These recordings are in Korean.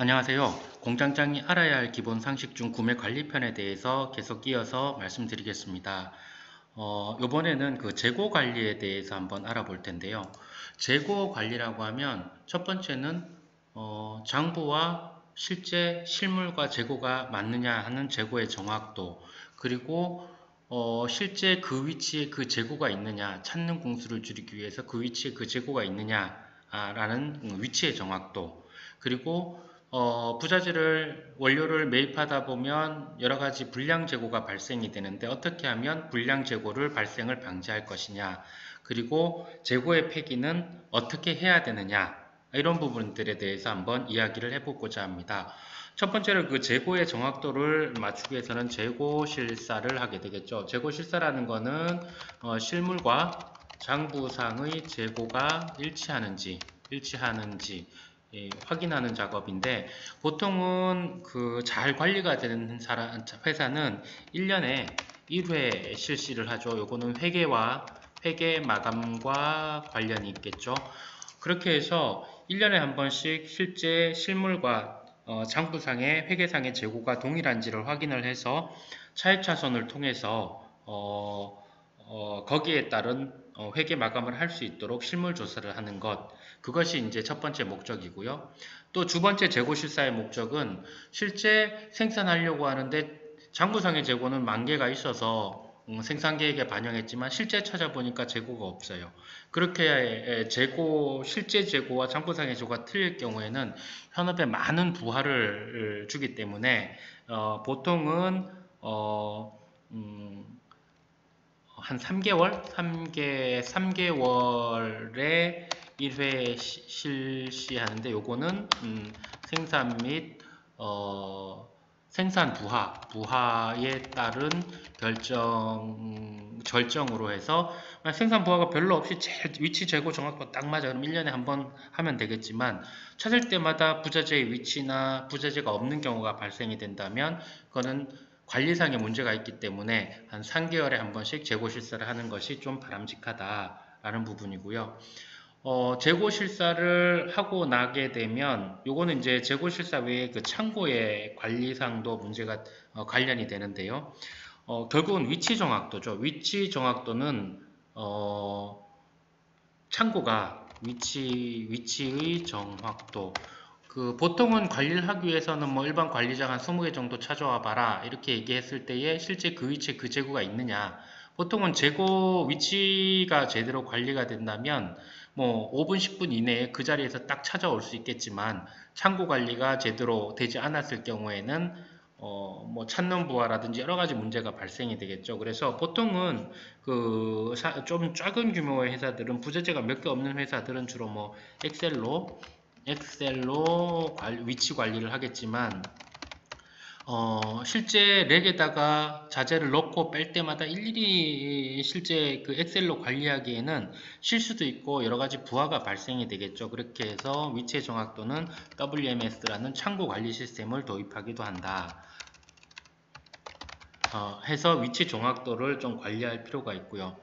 안녕하세요. 공장장이 알아야 할 기본 상식 중 구매 관리편에 대해서 계속 이어서 말씀드리겠습니다. 이번에는 그 재고 관리에 대해서 한번 알아볼 텐데요. 재고 관리라고 하면 첫 번째는 장부와 실제 실물과 재고가 맞느냐 하는 재고의 정확도, 그리고 실제 그 위치에 그 재고가 있느냐, 찾는 공수를 줄이기 위해서 그 위치에 그 재고가 있느냐라는 위치의 정확도, 그리고 부자재를 원료를 매입하다 보면 여러 가지 불량 재고가 발생이 되는데 어떻게 하면 불량 재고를 발생을 방지할 것이냐, 그리고 재고의 폐기는 어떻게 해야 되느냐, 이런 부분들에 대해서 한번 이야기를 해보고자 합니다. 첫 번째로 그 재고의 정확도를 맞추기 위해서는 재고 실사를 하게 되겠죠. 재고 실사라는 거는 실물과 장부상의 재고가 일치하는지 확인하는 작업인데, 보통은 그 잘 관리가 되는 회사는 1년에 1회 실시를 하죠. 요거는 회계 마감과 관련이 있겠죠. 그렇게 해서 1년에 한 번씩 실제 실물과 장부상의 회계상의 재고가 동일한지를 확인을 해서 차입차손을 통해서 거기에 따른 회계 마감을 할 수 있도록 실물 조사를 하는 것, 그것이 이제 첫 번째 목적이고요. 또 두 번째 재고 실사의 목적은 실제 생산하려고 하는데 장부상의 재고는 만개가 있어서 생산 계획에 반영했지만 실제 찾아보니까 재고가 없어요. 그렇게 실제 재고와 장부상의 재고가 틀릴 경우에는 현업에 많은 부하를 주기 때문에 보통은 한 3개월? 3개월에 1회 실시하는데, 요거는 생산 및 생산 부하에 따른 절정으로 해서 생산 부하가 별로 없이 위치 재고 정확도 딱 맞아. 그럼 1년에 한 번 하면 되겠지만 찾을 때마다 부자재의 위치나 부자재가 없는 경우가 발생이 된다면 그거는 관리상의 문제가 있기 때문에 한 3개월에 한 번씩 재고 실사를 하는 것이 좀 바람직하다라는 부분이고요. 재고 실사를 하고 나게 되면 요거는 이제 재고 실사 외에 그 창고의 관리상도 문제가 관련이 되는데요. 결국은 위치 정확도죠. 위치 정확도는 창고가 위치의 정확도. 그 보통은 관리를 하기 위해서는 뭐 일반 관리자가 한 20개 정도 찾아와 봐라 이렇게 얘기했을 때에 실제 그 위치에 그 재고가 있느냐, 보통은 재고 위치가 제대로 관리가 된다면 뭐 5분 10분 이내에 그 자리에서 딱 찾아올 수 있겠지만, 창고 관리가 제대로 되지 않았을 경우에는 뭐 찾는 부하라든지 여러 가지 문제가 발생이 되겠죠. 그래서 보통은 그 좀 작은 규모의 회사들은, 부자재가 몇 개 없는 회사들은 주로 뭐 엑셀로 위치 관리를 하겠지만, 실제 렉에다가 자재를 넣고 뺄 때마다 일일이 실제 그 엑셀로 관리하기에는 실수도 있고 여러 가지 부하가 발생이 되겠죠. 그렇게 해서 위치의 정확도는 WMS라는 창고 관리 시스템을 도입하기도 한다. 해서 위치 정확도를 좀 관리할 필요가 있고요.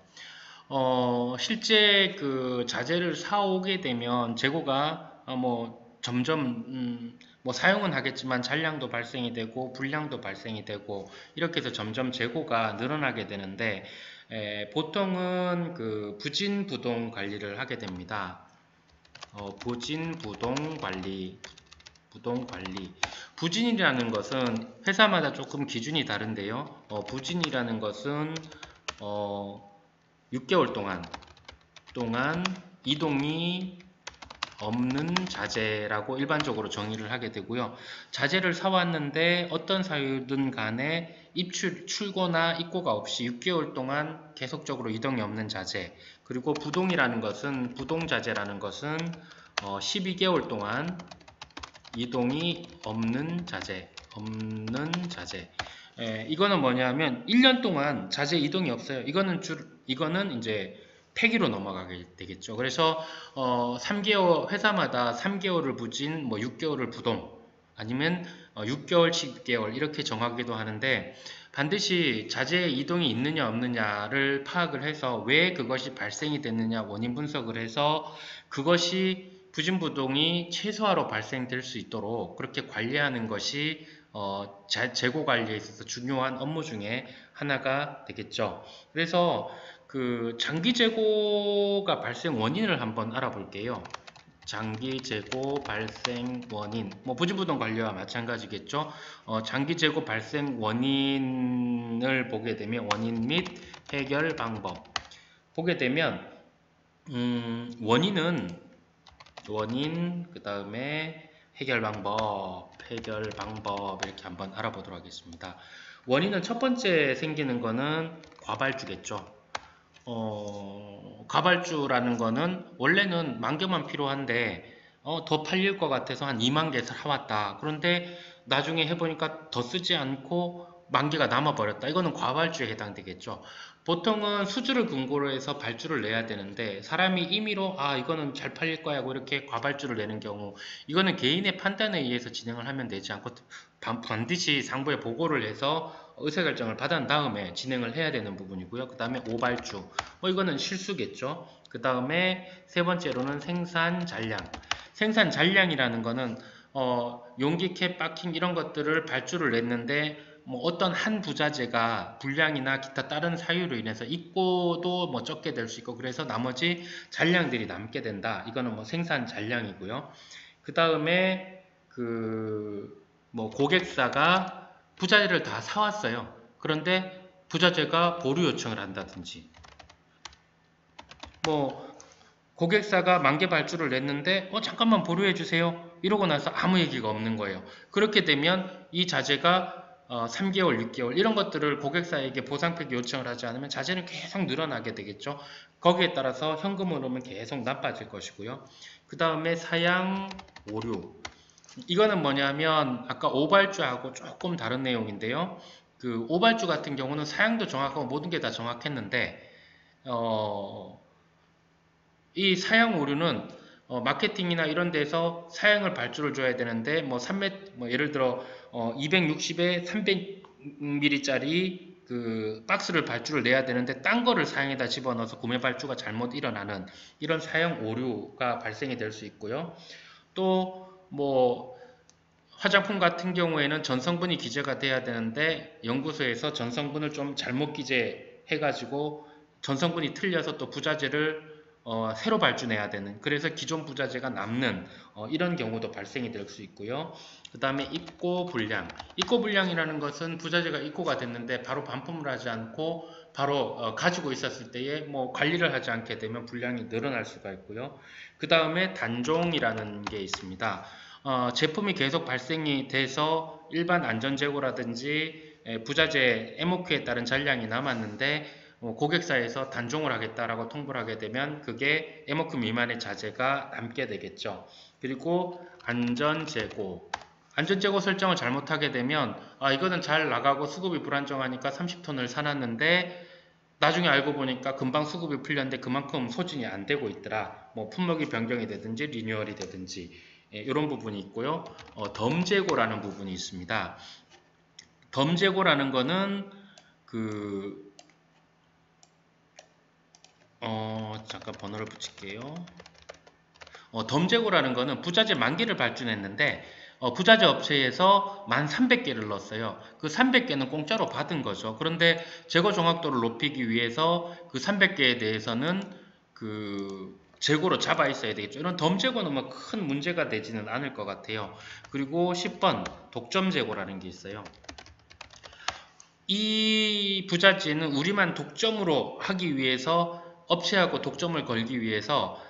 실제 그 자재를 사오게 되면 재고가 뭐 점점 뭐 사용은 하겠지만 잔량도 발생이 되고 불량도 발생이 되고 이렇게 해서 점점 재고가 늘어나게 되는데, 보통은 그 부진부동 관리를 하게 됩니다. 부진부동 관리. 부진이라는 것은 회사마다 조금 기준이 다른데요. 부진이라는 것은 6개월 동안 이동이 없는 자재라고 일반적으로 정의를 하게 되고요. 자재를 사왔는데 어떤 사유든 간에 출고나 입고가 없이 6개월 동안 계속적으로 이동이 없는 자재, 그리고 부동자재라는 것은 12개월 동안 이동이 없는 자재. 이거는 뭐냐면 1년 동안 자재 이동이 없어요. 이거는 이제 폐기로 넘어가게 되겠죠. 그래서 3개월 회사마다 3개월을 부진, 뭐 6개월을 부동, 아니면 6개월, 12개월 이렇게 정하기도 하는데, 반드시 자재의 이동이 있느냐 없느냐를 파악을 해서 왜 그것이 발생이 됐느냐 원인 분석을 해서 그것이 부진부동이 최소화로 발생될 수 있도록 그렇게 관리하는 것이 재고 관리에 있어서 중요한 업무 중에 하나가 되겠죠. 그래서 그 장기 재고가 발생 원인을 한번 알아볼게요. 장기 재고 발생 원인, 뭐 부진부동 관리와 마찬가지겠죠. 장기 재고 발생 원인을 보게 되면 원인 및 해결 방법 보게 되면 원인 그 다음에 해결 방법 이렇게 한번 알아보도록 하겠습니다. 원인은 첫 번째 생기는 거는 과발주겠죠. 과발주라는 거는 원래는 10,000개만 필요한데 더 팔릴 것 같아서 한 20,000개 사왔다. 그런데 나중에 해보니까 더 쓰지 않고 10,000개가 남아버렸다. 이거는 과발주에 해당되겠죠. 보통은 수주를 근거로 해서 발주를 내야 되는데 사람이 임의로 이거는 잘 팔릴 거야 하고 이렇게 과발주를 내는 경우, 이거는 개인의 판단에 의해서 진행을 하면 되지 않고 반드시 상부에 보고를 해서 의사결정을 받은 다음에 진행을 해야 되는 부분이고요. 그 다음에 오발주, 이거는 실수겠죠. 그 다음에 세 번째로는 생산 잔량. 생산 잔량이라는 거는 용기, 캡, 바킹 이런 것들을 발주를 냈는데 뭐 어떤 한 부자재가 불량이나 기타 다른 사유로 인해서 입고도 뭐 적게 될 수 있고, 그래서 나머지 잔량들이 남게 된다. 이거는 뭐 생산 잔량이고요. 그 다음에 뭐 고객사가 부자재를 다 사왔어요. 그런데 부자재가 보류 요청을 한다든지, 뭐 고객사가 10,000개 발주를 냈는데 잠깐만 보류해 주세요 이러고 나서 아무 얘기가 없는 거예요. 그렇게 되면 이 자재가 3개월, 6개월 이런 것들을 고객사에게 보상팩 요청을 하지 않으면 자재는 계속 늘어나게 되겠죠. 거기에 따라서 현금 흐름은 계속 나빠질 것이고요. 그 다음에 사양, 오류. 이거는 뭐냐면 아까 오발주하고 조금 다른 내용인데요. 그 오발주 같은 경우는 사양도 정확하고 모든 게 다 정확했는데 이 사양 오류는 마케팅이나 이런 데서 사양을 발주를 줘야 되는데 뭐 예를 들어 260에 300ml짜리 그 박스를 발주를 내야 되는데 딴 거를 사양에다 집어넣어서 구매 발주가 잘못 일어나는 이런 사양 오류가 발생이 될 수 있고요. 또 뭐 화장품 같은 경우에는 전성분이 기재가 돼야 되는데 연구소에서 전성분을 좀 잘못 기재해가지고 전성분이 틀려서 또 부자재를 새로 발주내야 되는, 그래서 기존 부자재가 남는 이런 경우도 발생이 될 수 있고요. 그 다음에 입고 불량. 입고 불량이라는 것은 부자재가 입고가 됐는데 바로 반품을 하지 않고 바로 가지고 있었을 때에 뭐 관리를 하지 않게 되면 불량이 늘어날 수가 있고요. 그 다음에 단종이라는 게 있습니다. 제품이 계속 발생이 돼서 일반 안전재고라든지 부자재 MOQ에 따른 잔량이 남았는데 고객사에서 단종을 하겠다라고 통보를 하게 되면 그게 MOQ 미만의 자재가 남게 되겠죠. 그리고 안전재고. 안전재고 설정을 잘못하게 되면 이거는 잘 나가고 수급이 불안정하니까 30톤을 사놨는데 나중에 알고 보니까 금방 수급이 풀렸는데 그만큼 소진이 안 되고 있더라. 뭐 품목이 변경이 되든지 리뉴얼이 되든지 이런 부분이 있고요. 덤재고라는 부분이 있습니다. 덤재고라는 거는 잠깐 번호를 붙일게요. 덤재고라는 거는 부자재 10,000개를 발주했는데 부자재 업체에서 13,000개를 넣었어요. 그 300개는 공짜로 받은 거죠. 그런데 재고 정확도를 높이기 위해서 그 300개에 대해서는 재고로 잡아 있어야 되겠죠. 이런 덤재고는 뭐 큰 문제가 되지는 않을 것 같아요. 그리고 10번 독점재고라는 게 있어요. 이 부자재는 우리만 독점으로 하기 위해서 업체하고 독점을 걸기 위해서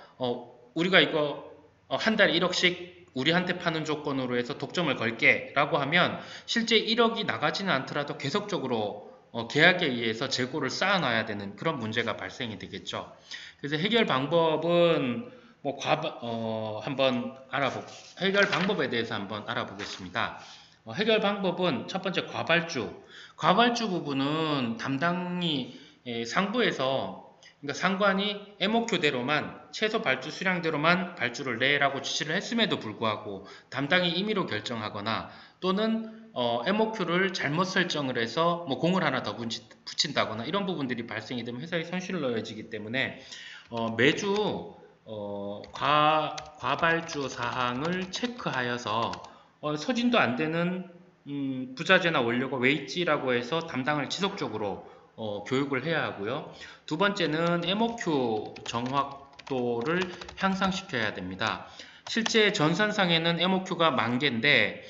우리가 이거 한 달에 1억씩 우리한테 파는 조건으로 해서 독점을 걸게 라고 하면 실제 1억이 나가지는 않더라도 계속적으로 계약에 의해서 재고를 쌓아놔야 되는 그런 문제가 발생이 되겠죠. 그래서 해결 방법은 해결 방법에 대해서 한번 알아보겠습니다. 해결 방법은 첫 번째 과발주 부분은 담당이 상부에서, 그러니까 상관이 MOQ대로만 최소 발주 수량대로만 발주를 내라고 지시를 했음에도 불구하고 담당이 임의로 결정하거나 또는 MOQ를 잘못 설정을 해서 뭐 공을 하나 더 붙인다거나 이런 부분들이 발생이 되면 회사에 손실을 넣어지기 때문에 매주 과발주 사항을 체크하여서 소진도 안 되는 부자재나 원료가 왜 있지라고 해서 담당을 지속적으로 교육을 해야 하고요. 두 번째는 MOQ 정확도를 향상시켜야 됩니다. 실제 전산상에는 MOQ가 10,000개인데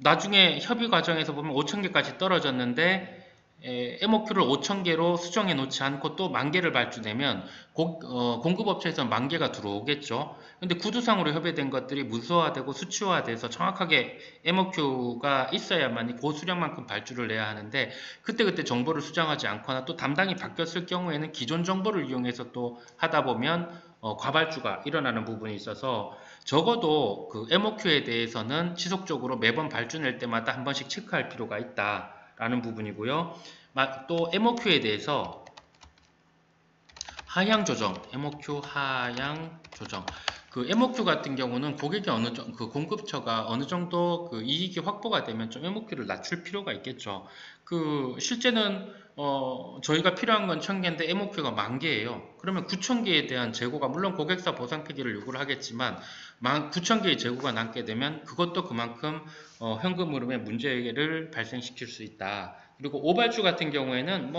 나중에 협의 과정에서 보면 5,000개까지 떨어졌는데 MOQ를 5,000개로 수정해 놓지 않고 또 10,000개를 발주되면 공급업체에서 10,000개가 들어오겠죠. 근데 구두상으로 협의된 것들이 문서화되고 수치화돼서 정확하게 MOQ가 있어야만 고수량만큼 발주를 내야 하는데 그때그때 정보를 수정하지 않거나 또 담당이 바뀌었을 경우에는 기존 정보를 이용해서 또 하다 보면 과발주가 일어나는 부분이 있어서 적어도 그 MOQ에 대해서는 지속적으로 매번 발주 낼 때마다 한 번씩 체크할 필요가 있다라는 부분이고요. 또 MOQ에 대해서 하향 조정, MOQ 하향 조정. 그 MOQ 같은 경우는 고객이 그 공급처가 어느 정도 그 이익이 확보가 되면 좀 MOQ를 낮출 필요가 있겠죠. 그 실제는 저희가 필요한 건 1,000개인데 MOQ가 10,000개예요. 그러면 9,000개에 대한 재고가 물론 고객사 보상 폐기를 요구를 하겠지만 9,000개의 재고가 남게 되면 그것도 그만큼 현금 흐름에 문제를 발생시킬 수 있다. 그리고 오발주 같은 경우에는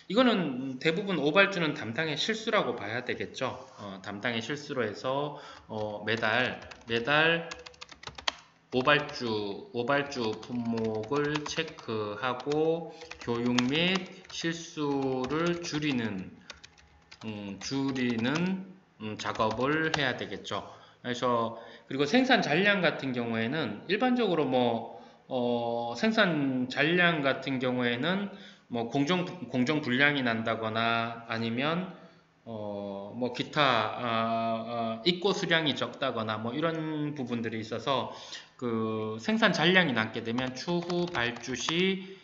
이거는 대부분 오발주는 담당의 실수라고 봐야 되겠죠. 담당의 실수로 해서 매달 오발주 품목을 체크하고 교육 및 실수를 줄이는 작업을 해야 되겠죠. 그래서 그리고 생산 잔량 같은 경우에는 일반적으로 생산 잔량 같은 경우에는 공정 불량이 난다거나 아니면 기타 입고 수량이 적다거나 이런 부분들이 있어서 그 생산 잔량이 남게 되면 추후 발주 시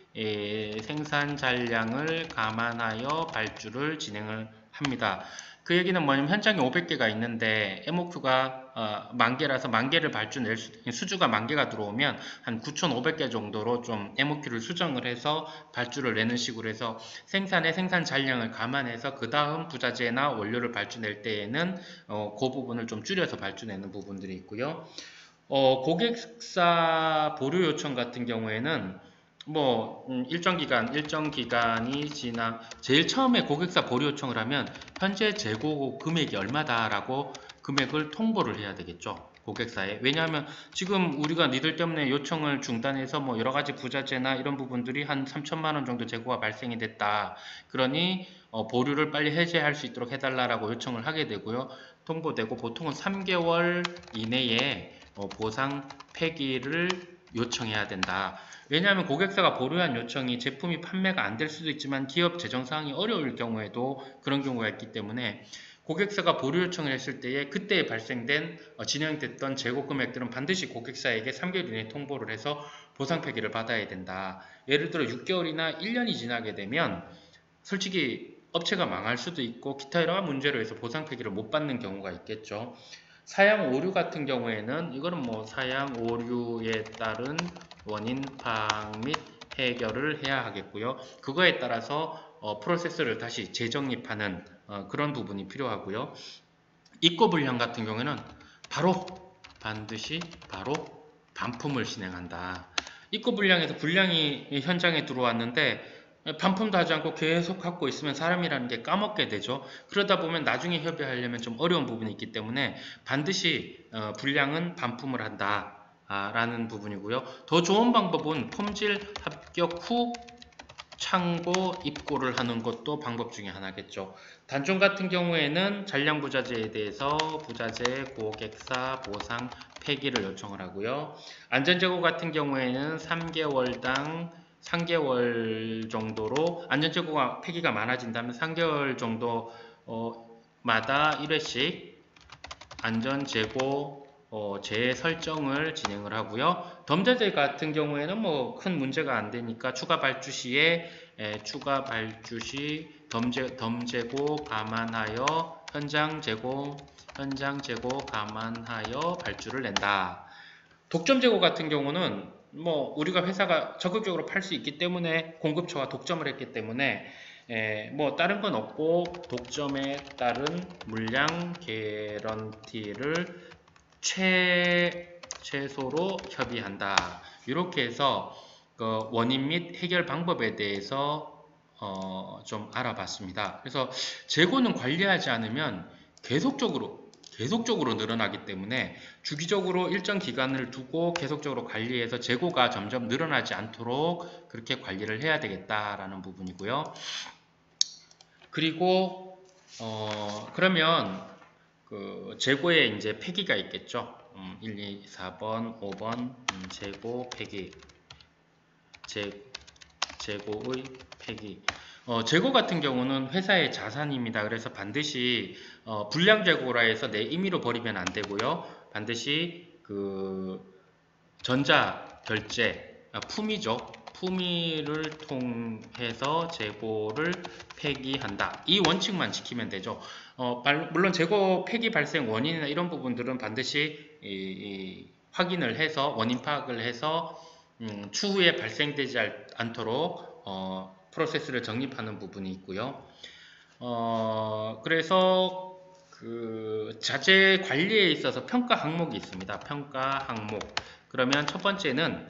생산 잔량을 감안하여 발주를 진행을 합니다. 그 얘기는 뭐냐면 현장에 500개가 있는데 MOQ가 10,000개라서 10,000개를 발주낼 수주가 10,000개가 들어오면 한 9,500개 정도로 좀 MOQ를 수정을 해서 발주를 내는 식으로 해서 생산 잔량을 감안해서 그 다음 부자재나 원료를 발주낼 때에는 그 부분을 좀 줄여서 발주내는 부분들이 있고요. 고객사 보류 요청 같은 경우에는 일정 기간이 지나 제일 처음에 고객사 보류 요청을 하면 현재 재고 금액이 얼마다라고 금액을 통보를 해야 되겠죠. 고객사에. 왜냐하면 지금 우리가 니들 때문에 요청을 중단해서 여러가지 부자재나 이런 부분들이 한 3,000만 원 정도 재고가 발생이 됐다. 그러니 보류를 빨리 해제할 수 있도록 해달라고 요청을 하게 되고요. 통보되고 보통은 3개월 이내에 보상 폐기를 요청해야 된다. 왜냐하면 고객사가 보류한 요청이 제품이 판매가 안 될 수도 있지만 기업 재정 상황이 어려울 경우에도 그런 경우가 있기 때문에 고객사가 보류 요청을 했을 때에 그때 발생된 진행됐던 재고 금액들은 반드시 고객사에게 3개월 이내에 통보를 해서 보상 폐기를 받아야 된다. 예를 들어 6개월이나 1년이 지나게 되면 솔직히 업체가 망할 수도 있고 기타 여러 문제로 해서 보상 폐기를 못 받는 경우가 있겠죠. 사양 오류 같은 경우에는 이거는 사양 오류에 따른 원인 파악 및 해결을 해야 하겠고요. 그거에 따라서 프로세스를 다시 재정립하는 그런 부분이 필요하고요. 입고 불량 같은 경우에는 반드시 바로 반품을 진행한다. 입고 불량에서 불량이 현장에 들어왔는데 반품도 하지 않고 계속 갖고 있으면 사람이라는 게 까먹게 되죠. 그러다 보면 나중에 협의하려면 좀 어려운 부분이 있기 때문에 반드시 불량은 반품을 한다 라는 부분이고요. 더 좋은 방법은 품질 합격 후 창고 입고를 하는 것도 방법 중에 하나겠죠. 단종 같은 경우에는 잔량 부자재에 대해서 부자재 고객사 보상 폐기를 요청을 하고요. 안전재고 같은 경우에는 3개월 정도로 안전재고가 폐기가 많아진다면 3개월 정도 마다 1회씩 안전재고 재설정을 진행을 하고요. 덤자재 같은 경우에는 큰 문제가 안 되니까 추가 발주 시 덤재고 감안하여 현장 재고 감안하여 발주를 낸다. 독점 재고 같은 경우는 우리가 회사가 적극적으로 팔 수 있기 때문에 공급처와 독점을 했기 때문에 뭐 다른 건 없고 독점에 따른 물량 개런티를 최소로 협의한다. 이렇게 해서 그 원인 및 해결 방법에 대해서 좀 알아봤습니다. 그래서 재고는 관리하지 않으면 계속적으로 늘어나기 때문에 주기적으로 일정 기간을 두고 계속적으로 관리해서 재고가 점점 늘어나지 않도록 그렇게 관리를 해야 되겠다라는 부분이고요. 그리고 그러면 그 재고에 이제 폐기가 있겠죠. 1, 2, 4번, 5번 재고 폐기, 재고의 폐기. 재고 같은 경우는 회사의 자산입니다. 그래서 반드시 불량 재고라 해서 내 임의로 버리면 안 되고요. 반드시 그 전자 결제, 품위죠. 품위를 통해서 재고를 폐기한다. 이 원칙만 지키면 되죠. 물론 재고 폐기 발생 원인이나 이런 부분들은 반드시 확인을 해서 원인 파악을 해서 추후에 발생되지 않도록 프로세스를 정립하는 부분이 있고요. 그래서 그 자재 관리에 있어서 평가 항목이 있습니다. 평가 항목. 그러면 첫 번째는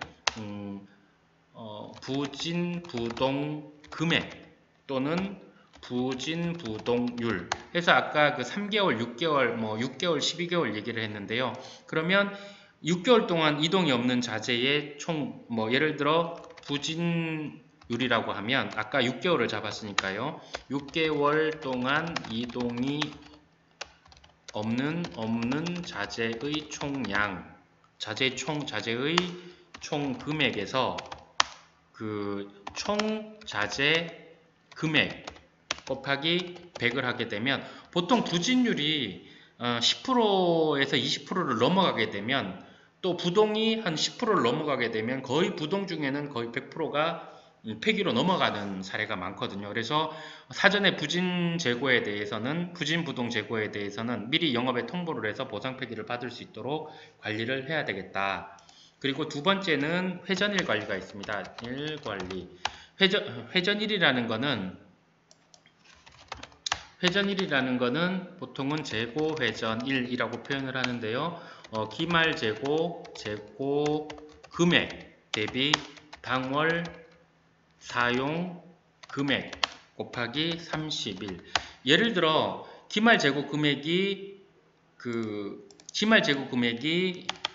부진 부동 금액 또는 부진 부동률 해서 아까 그 3개월, 6개월, 뭐 6개월, 12개월 얘기를 했는데요. 그러면 6개월 동안 이동이 없는 자재의 총 뭐 예를 들어 부진율이라고 하면 아까 6개월을 잡았으니까요. 6개월 동안 이동이 없는 자재의 총량, 자재의 총 금액에서 그 총 자재 금액 곱하기 100을 하게 되면 보통 부진율이 10%에서 20%를 넘어가게 되면 또 부동이 한 10%를 넘어가게 되면 거의 부동 중에는 거의 100%가 폐기로 넘어가는 사례가 많거든요. 그래서 사전에 부진 재고에 대해서는 부진 부동 재고에 대해서는 미리 영업에 통보를 해서 보상 폐기를 받을 수 있도록 관리를 해야 되겠다. 그리고 두 번째는 회전일 관리가 있습니다. 일 관리. 회전일이라는 거는 보통은 재고 회전일이라고 표현을 하는데요. 기말 재고 금액 대비 당월 사용 금액 곱하기 30일. 예를 들어 기말 재고 금액이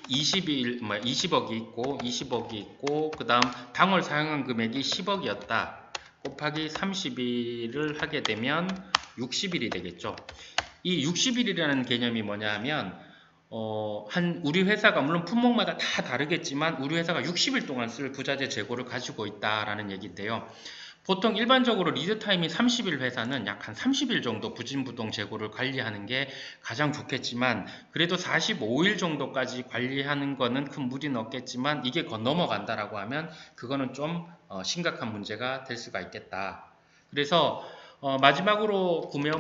20억이 있고 그 다음 당월 사용한 금액이 10억이었다. 곱하기 30일을 하게 되면 60일이 되겠죠. 이 60일이라는 개념이 뭐냐 하면 우리 회사가 물론 품목마다 다 다르겠지만 우리 회사가 60일 동안 쓸 부자재 재고를 가지고 있다라는 얘기인데요. 보통 일반적으로 리드타임이 30일 회사는 약 한 30일 정도 부진부동 재고를 관리하는 게 가장 좋겠지만 그래도 45일 정도까지 관리하는 거는 큰 무리는 없겠지만 이게 넘어간다라고 하면 그거는 좀 심각한 문제가 될 수가 있겠다. 그래서 마지막으로 구매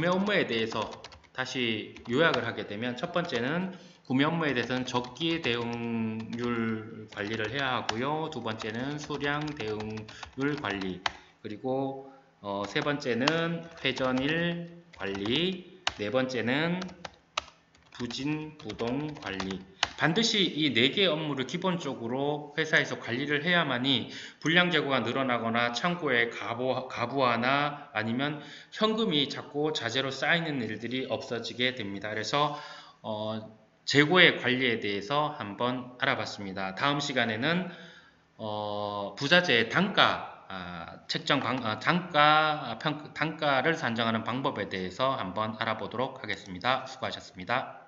업무에 대해서 다시 요약을 하게 되면 첫 번째는 구매 업무에 대해서는 적기 대응률 관리를 해야 하고요. 두 번째는 수량 대응률 관리, 그리고 세 번째는 회전일 관리, 네 번째는 부진 부동 관리. 반드시 이 4개의 업무를 기본적으로 회사에서 관리를 해야만이 불량 재고가 늘어나거나 창고에 가부하나 아니면 현금이 자꾸 자재로 쌓이는 일들이 없어지게 됩니다. 그래서 재고의 관리에 대해서 한번 알아봤습니다. 다음 시간에는 부자재의 단가 단가를 산정하는 방법에 대해서 한번 알아보도록 하겠습니다. 수고하셨습니다.